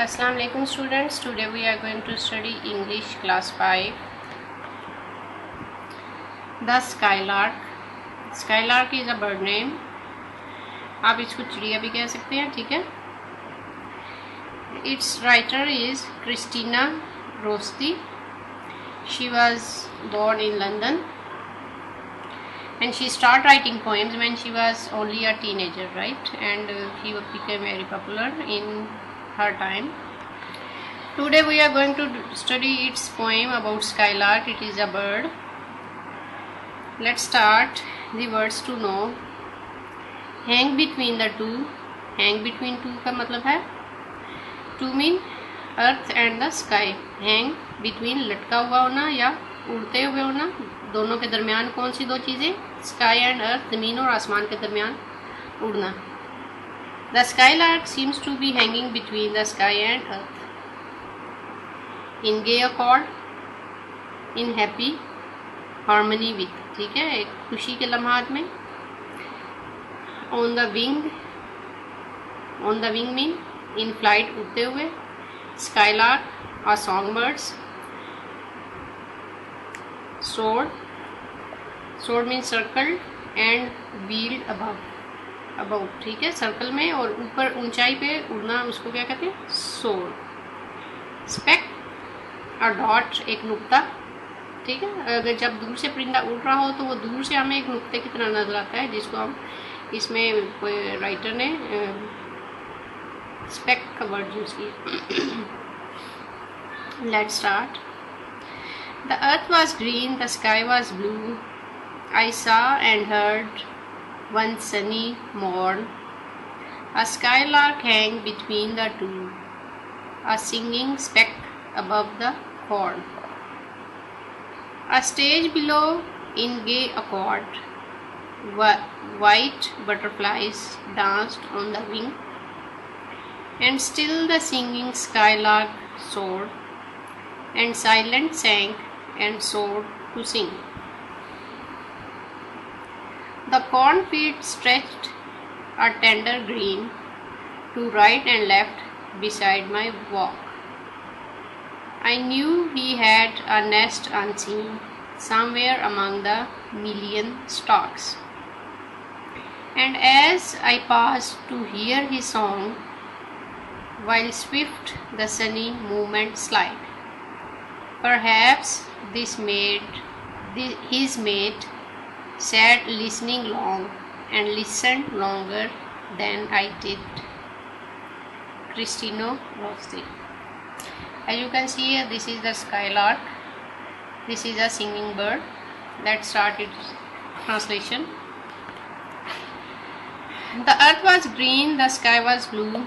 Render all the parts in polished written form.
Assalamu alaikum students. Today we are going to study English class 5. The skylark. Skylark is a bird name. आप इसको चिड़िया भी कह सकते हैं, ठीक है. Its writer is Christina Rossetti. She was born in London and she started writing poems when she was only a teenager, right? And she became very popular in her time. Today we are going to study its poem about skylark. It is a bird. Let's start the words to know. Hang between the two. Hang between two का मतलब है to mean earth and the sky. Hang between लटका हुआ होना या उड़ते हुए होना. दोनों के दरमियान कौन सी दो चीज़ें? Sky and earth, ज़मीन और आसमान के दरमियान उड़ना. The skylark seems to be hanging between the sky and earth. In gay accord, in happy harmony with, ठीक है, एक खुशी के लम्हात में. On the wing mean in flight, उड़ते हुए. Skylark are songbirds. Soared means circled and wheeled above, ठीक है, सर्कल में और ऊपर ऊंचाई पे उड़ना, उसको क्या कहते हैं? सोर. स्पेक और डॉट एक नुक्ता, ठीक है. अगर जब दूर से परिंदा उड़ रहा हो तो वो दूर से हमें एक नुक्ते की तरह नजर आता है, जिसको हम इसमें कोई राइटर ने स्पेक का वर्ड यूज किया. Let's start. The earth was green, the sky was blue. I saw and heard one sunny morn a skylark hang between the two, a singing speck above the corn. A stage below in gay accord, white butterflies danced on the wing, and still the singing skylark soared, and silent sang and soared to sing. The cornfield stretched a tender green to right and left beside my walk. I knew he had a nest unseen somewhere among the million stalks. And as I paused to hear his song, while swift the sunny movement slide, perhaps this made his mate sat listening long and listened longer than I did. Christina Rossetti. As you can see, this is the skylark. This is a singing bird. Let's start its translation. The earth was green, the sky was blue.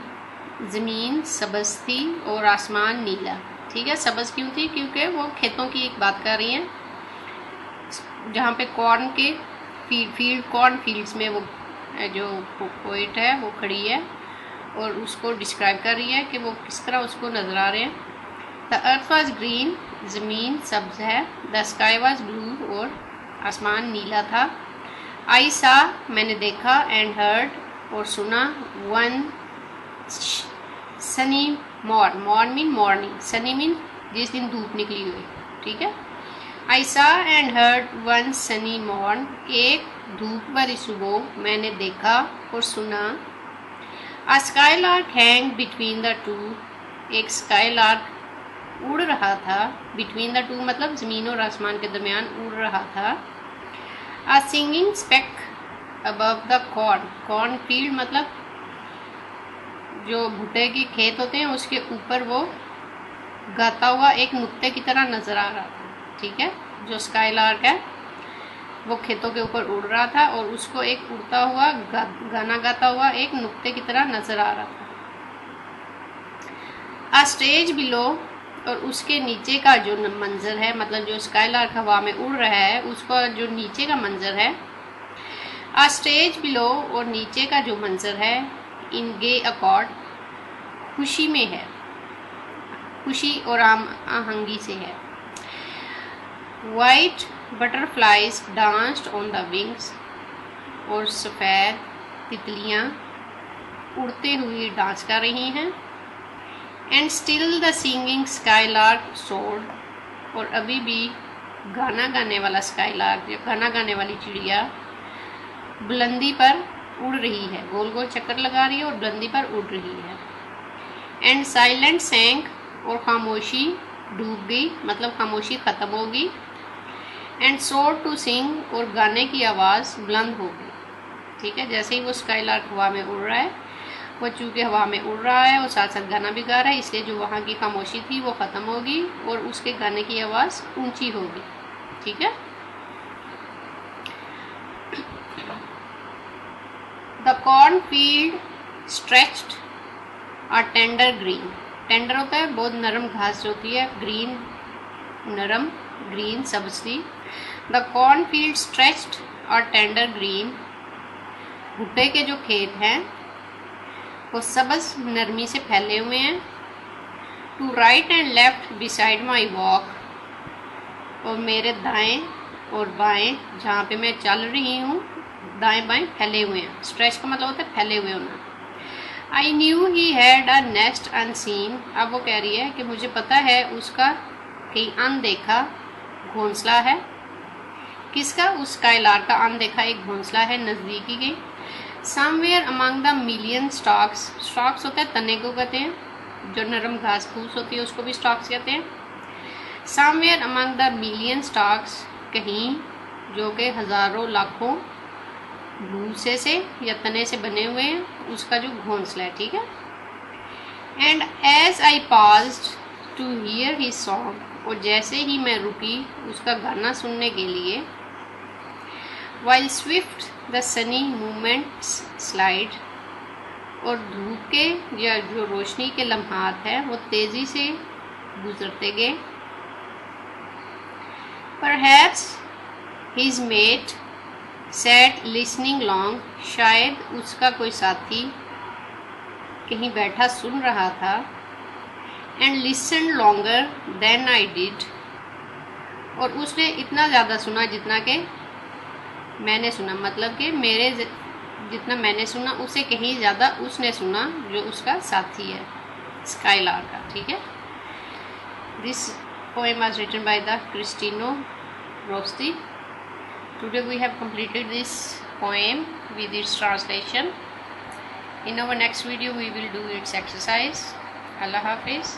ज़मीन सब्ज़ थी और आसमान नीला, ठीक है. सब्ज़ क्यों थी? क्योंकि वो खेतों की एक बात कर रही हैं, जहाँ पे कॉर्न के कॉर्न फील्ड्स में वो जो पोइट है वो खड़ी है और उसको डिस्क्राइब कर रही है कि वो किस तरह उसको नज़र आ रहे हैं. द अर्थ वाज ग्रीन, ज़मीन सब्ज़ है. द स्काई वाज ब्लू, और आसमान नीला था. आई सा, मैंने देखा. एंड हर्ड, और सुना. One sunny morn mean morning, sunny mean जिस दिन धूप निकली हुई, ठीक है. I saw and heard one sunny morn, एक धूप भरी सुबह मैंने देखा और सुना. A skylark hang between the two, एक skylark उड़ रहा था. Between the two मतलब ज़मीन और आसमान के दरमियान उड़ रहा था. A singing speck above the corn field मतलब जो भुट्टे के खेत होते हैं उसके ऊपर वो गाता हुआ एक नुक्ते की तरह नजर आ रहा था, ठीक है. जो स्काईलार्क है वो खेतों के ऊपर उड़ रहा था और उसको एक उड़ता हुआ गाना गाता हुआ एक नुक्ते की तरह नजर आ रहा था. आ स्टेज बिलो, और उसके नीचे का जो मंजर है, मतलब जो स्काईलार्क हवा में उड़ रहा है उसका जो नीचे का मंजर है. आ स्टेज बिलो, और नीचे का जो मंजर है. इन गे अकॉर्ड, खुशी में है, खुशी और आहंगी से है. White butterflies danced on the wings, और सफ़ेद तितलियाँ उड़ते हुए डांस कर रही हैं. And still the singing skylark sword, और अभी भी गाना गाने वाला स्काईलार्क, या गाना गाने वाली चिड़िया बुलंदी पर उड़ रही है, गोल गोल चक्कर लगा रही है और बुलंदी पर उड़ रही है। एंड साइलेंट सैंक, और खामोशी डूब गई, मतलब खामोशी ख़त्म होगी। एंड सोर टू सिंग, और गाने की आवाज़ बुलंद हो गई। ठीक है, जैसे ही वो स्काईलार्क हवा में उड़ रहा है, वो चूँकि हवा में उड़ रहा है और साथ साथ गाना भी गा रहा है, इसलिए जो वहाँ की खामोशी थी वो ख़त्म होगी और उसके गाने की आवाज़ ऊंची होगी। ठीक है। द कॉर्न फील्ड स्ट्रेच्ड और टेंडर ग्रीन, टेंडर होता है बहुत नरम घास जो होती है, ग्रीन नरम, ग्रीन सब्जी। द कॉर्न फील्ड स्ट्रेच्ड और टेंडर ग्रीन, भुट्टे के जो खेत हैं वो सबज नरमी से फैले हुए हैं। To right and left beside my walk, और मेरे दाएं और बाएं जहाँ पे मैं चल रही हूँ, दाएं बाएं फैले हुए हैं। स्ट्रेच का मतलब होता है फैले हुए होना। I knew he had a nest unseen, अब वो कह रही है कि मुझे पता है उसका कहीं अनदेखा घोंसला है। किसका? उस स्काईलार्क का अनदेखा एक घोंसला है नज़दीकी के। Somewhere among the million stocks, stocks होता है तने को कहते हैं, जो नरम घास फूस होती है उसको भी स्टॉक्स कहते हैं। Somewhere among the million stocks, कहीं जो कि हज़ारों लाखों भूसे से या तने से बने हुए हैं, उसका जो घोंसला है। ठीक है। And as I passed to hear his song, और जैसे ही मैं रुकी उसका गाना सुनने के लिए, while Swift the Sunny movements slide, और धूप के या जो रोशनी के लम्हात हैं वो तेज़ी से गुजरते गए। Perhaps his mate sat listening long, शायद उसका कोई साथी कहीं बैठा सुन रहा था। And listen longer than I did, और उसने इतना ज़्यादा सुना जितना कि मैंने सुना, मतलब कि मेरे जितना मैंने सुना उसे कहीं ज़्यादा उसने सुना, जो उसका साथी है स्काईलार्क का। ठीक है। This poem was written by the Cristino Rosti. Today we have completed this poem with its translation. In our next video we will do its exercise. Allah Hafiz.